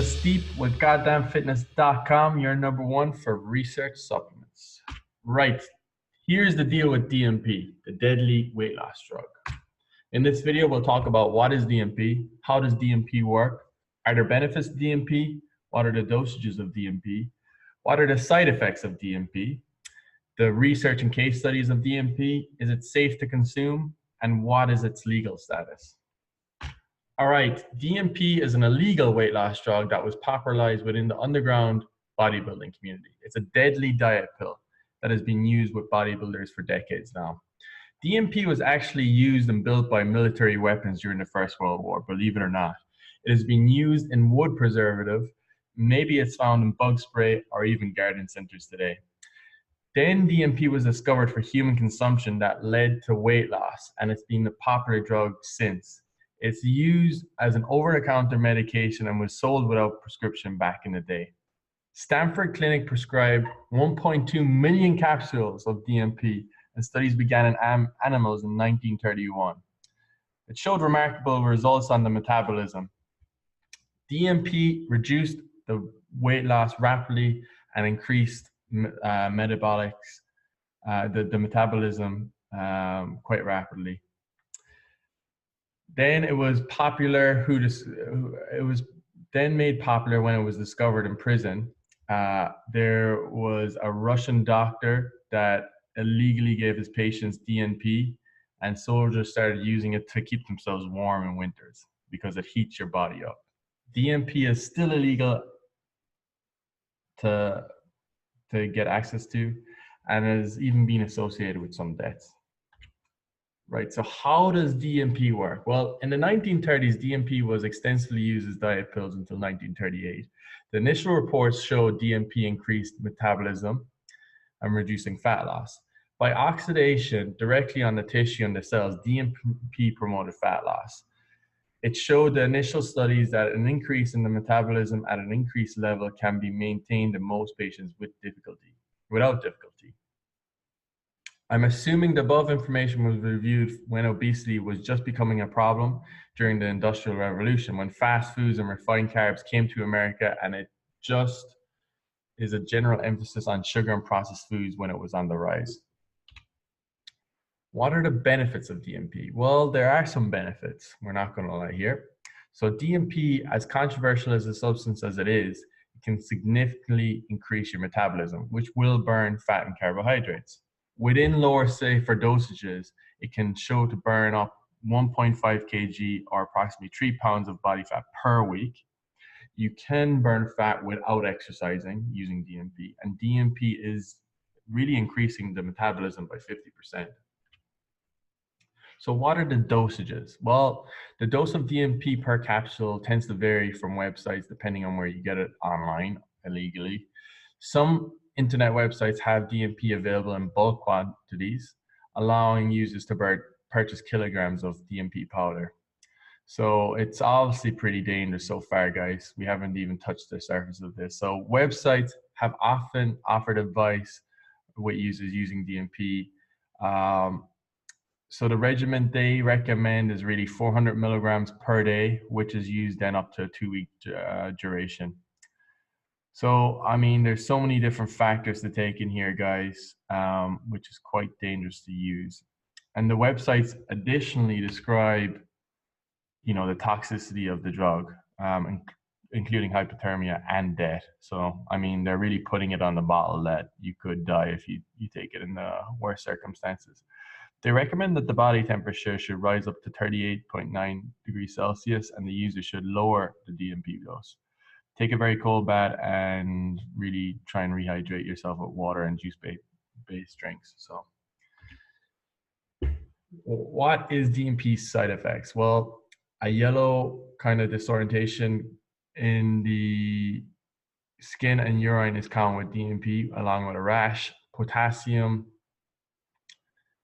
Steep with GoddamnFitness.com, your number one for research supplements. Right, here's the deal with DNP, the deadly weight loss drug. In this video, we'll talk about what is DNP, how does DNP work, are there benefits to DNP, what are the dosages of DNP, what are the side effects of DNP, the research and case studies of DNP, is it safe to consume, and what is its legal status? All right, DNP is an illegal weight loss drug that was popularized within the underground bodybuilding community. It's a deadly diet pill that has been used with bodybuilders for decades now. DNP was actually used and built by military weapons during the First World War, believe it or not. It has been used in wood preservative. Maybe it's found in bug spray or even garden centers today. Then DNP was discovered for human consumption that led to weight loss, and it's been a popular drug since. It's used as an over-the-counter medication and was sold without prescription back in the day. Stanford Clinic prescribed 1.2 million capsules of DNP, and studies began in animals in 1931. It showed remarkable results on the metabolism. DNP reduced the weight loss rapidly and increased the metabolism quite rapidly. Then it was popular. It was then made popular when it was discovered in prison. There was a Russian doctor that illegally gave his patients DNP, and soldiers started using it to keep themselves warm in winters because it heats your body up. DNP is still illegal to get access to, and has even been associated with some deaths. Right, so how does DNP work? Well, in the 1930s, DNP was extensively used as diet pills until 1938. The initial reports showed DNP increased metabolism and reducing fat loss. By oxidation directly on the tissue and the cells, DNP promoted fat loss. It showed the initial studies that an increase in the metabolism at an increased level can be maintained in most patients without difficulty. I'm assuming the above information was reviewed when obesity was just becoming a problem during the Industrial Revolution, when fast foods and refined carbs came to America, and it just is a general emphasis on sugar and processed foods when it was on the rise. What are the benefits of DNP? Well, there are some benefits. We're not going to lie here. So DNP, as controversial as a substance as it is, it can significantly increase your metabolism, which will burn fat and carbohydrates. Within lower safer dosages, it can show to burn up 1.5 kg or approximately 3 pounds of body fat per week. You can burn fat without exercising using DNP, and DNP is really increasing the metabolism by 50%. So what are the dosages? Well, the dose of DNP per capsule tends to vary from websites depending on where you get it online illegally. Some internet websites have DNP available in bulk quantities, allowing users to purchase kilograms of DNP powder. So it's obviously pretty dangerous so far, guys. We haven't even touched the surface of this. So websites have often offered advice with users using DNP. So the regimen they recommend is really 400 milligrams per day, which is used then up to a 2-week duration. So, I mean, there's so many different factors to take in here, guys, which is quite dangerous to use. And the websites additionally describe, the toxicity of the drug, including hypothermia and death. So, I mean, they're really putting it on the bottle that you could die if you take it in the worst circumstances. They recommend that the body temperature should rise up to 38.9 degrees Celsius, and the user should lower the DNP dose. Take a very cold bath and really try and rehydrate yourself with water and juice-based drinks. So what is DNP's side effects? Well, a yellow kind of disorientation in the skin and urine is common with DNP, along with a rash. Potassium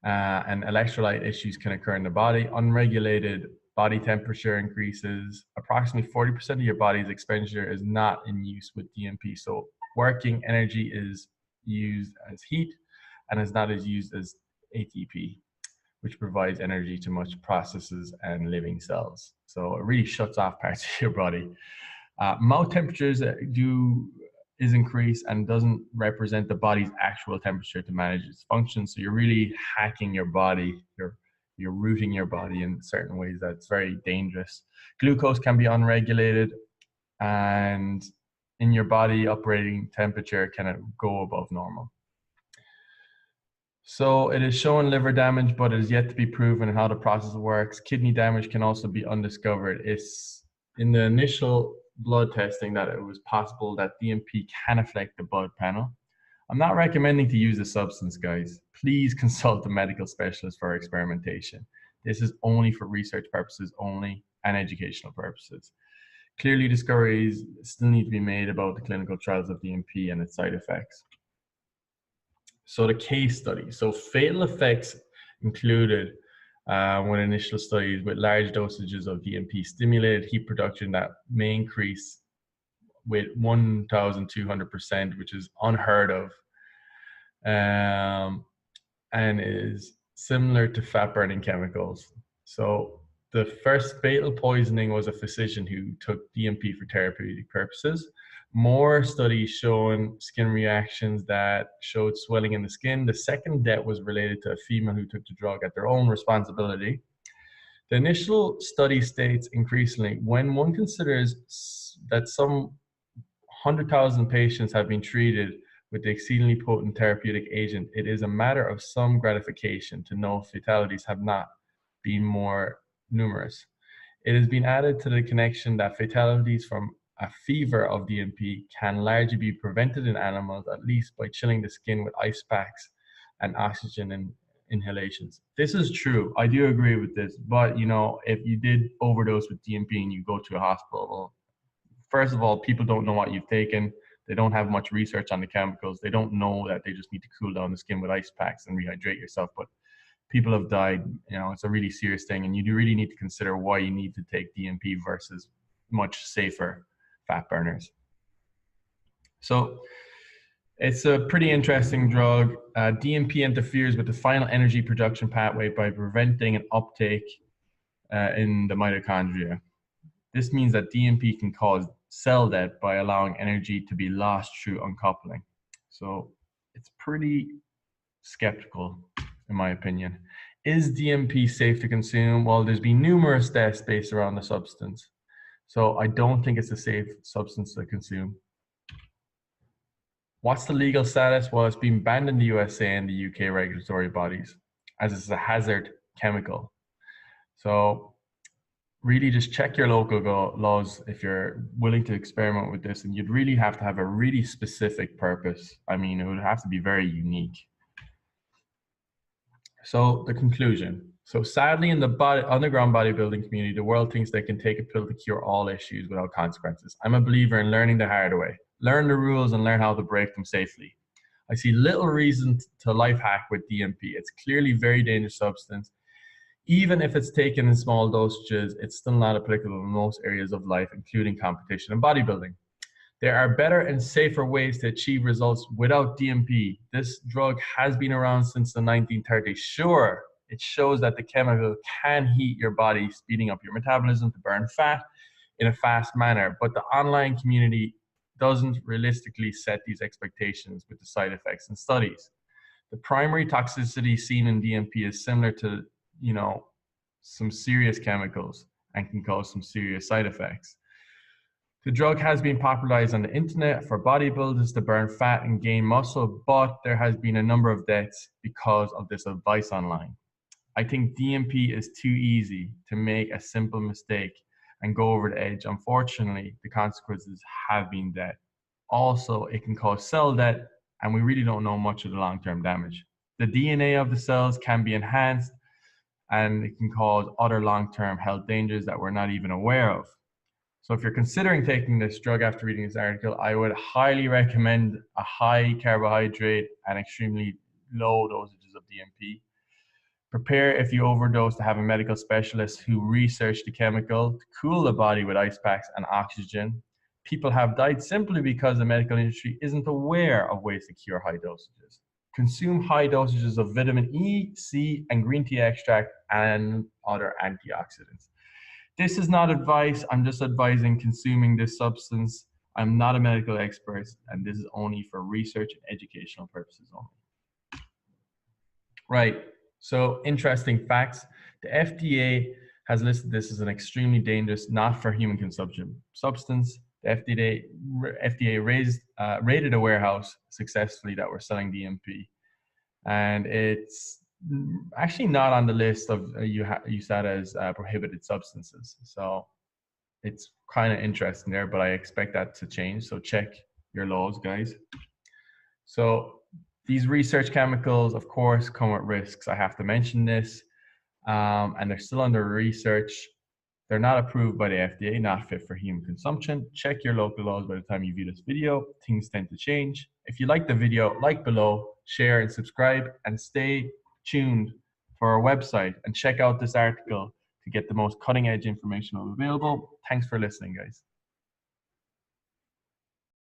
and electrolyte issues can occur in the body. Unregulated body temperature increases. Approximately 40% of your body's expenditure is not in use with DNP. So working energy is used as heat and is not as used as ATP, which provides energy to much processes and living cells. So it really shuts off parts of your body. Mouth temperatures is increased and doesn't represent the body's actual temperature to manage its function. So you're really hacking your body. You're rooting your body in certain ways that's very dangerous. Glucose can be unregulated, and in your body, operating temperature can go above normal. So it is showing liver damage, but it is yet to be proven how the process works. Kidney damage can also be undiscovered. It's in the initial blood testing that it was possible that DNP can affect the blood panel. I'm not recommending to use the substance, guys. Please consult a medical specialist for experimentation. This is only for research purposes only and educational purposes. Clearly, discoveries still need to be made about the clinical trials of DNP and its side effects. So the case study. So fatal effects included when initial studies with large dosages of DNP stimulated heat production that may increase with 1,200%, which is unheard of, and is similar to fat burning chemicals. So the first fatal poisoning was a physician who took DNP for therapeutic purposes. More studies showing skin reactions that showed swelling in the skin. The second death was related to a female who took the drug at their own responsibility. The initial study states increasingly, when one considers that some 100,000 patients have been treated with the exceedingly potent therapeutic agent, it is a matter of some gratification to know fatalities have not been more numerous. It has been added to the connection that fatalities from a fever of DNP can largely be prevented in animals, at least by chilling the skin with ice packs and oxygen inhalations. This is true. I do agree with this. But, you know, if you did overdose with DNP and you go to a hospital, well, first of all, people don't know what you've taken. They don't have much research on the chemicals. They don't know that they just need to cool down the skin with ice packs and rehydrate yourself. But people have died. You know, it's a really serious thing, and you do really need to consider why you need to take DNP versus much safer fat burners. So it's a pretty interesting drug. DNP interferes with the final energy production pathway by preventing an uptake in the mitochondria. This means that DNP can cause cell death by allowing energy to be lost through uncoupling. So it's pretty skeptical, in my opinion. Is DNP safe to consume? Well, there's been numerous tests based around the substance. So I don't think it's a safe substance to consume. What's the legal status? Well, it's been banned in the USA and the UK regulatory bodies as it's a hazard chemical. So really just check your local laws if you're willing to experiment with this, and you'd really have to have a really specific purpose. I mean, it would have to be very unique. So the conclusion. So sadly, in the underground bodybuilding community, the world thinks they can take a pill to cure all issues without consequences. I'm a believer in learning the hard way. Learn the rules and learn how to break them safely. I see little reason to life hack with DNP. It's clearly a very dangerous substance. Even if it's taken in small dosages, it's still not applicable in most areas of life, including competition and bodybuilding. There are better and safer ways to achieve results without DNP. This drug has been around since the 1930s. Sure, it shows that the chemical can heat your body, speeding up your metabolism to burn fat in a fast manner, but the online community doesn't realistically set these expectations with the side effects in studies. The primary toxicity seen in DNP is similar to, you know, some serious chemicals and can cause some serious side effects. The drug has been popularized on the internet for bodybuilders to burn fat and gain muscle, but there has been a number of deaths because of this advice online. I think DNP is too easy to make a simple mistake and go over the edge. Unfortunately, the consequences have been death. Also, it can cause cell death, and we really don't know much of the long-term damage. The DNA of the cells can be enhanced, and it can cause other long-term health dangers that we're not even aware of. So if you're considering taking this drug after reading this article, I would highly recommend a high carbohydrate and extremely low dosages of DNP. Prepare if you overdose to have a medical specialist who researched the chemical to cool the body with ice packs and oxygen. People have died simply because the medical industry isn't aware of ways to cure high dosages. Consume high dosages of vitamin E, C, and green tea extract and other antioxidants. This is not advice. I'm just advising consuming this substance. I'm not a medical expert, and this is only for research and educational purposes only. Right. So interesting facts. The FDA has listed this as an extremely dangerous, not for human consumption substance. The FDA raided a warehouse successfully that were selling DNP, and it's actually not on the list of USADA as prohibited substances. So it's kind of interesting there, but I expect that to change. So check your laws, guys. So these research chemicals, of course, come with risks. I have to mention this, and they're still under research. They're not approved by the FDA, not fit for human consumption. Check your local laws by the time you view this video. Things tend to change. If you like the video, like below, share and subscribe, and stay tuned for our website and check out this article to get the most cutting edge information available. Thanks for listening, guys.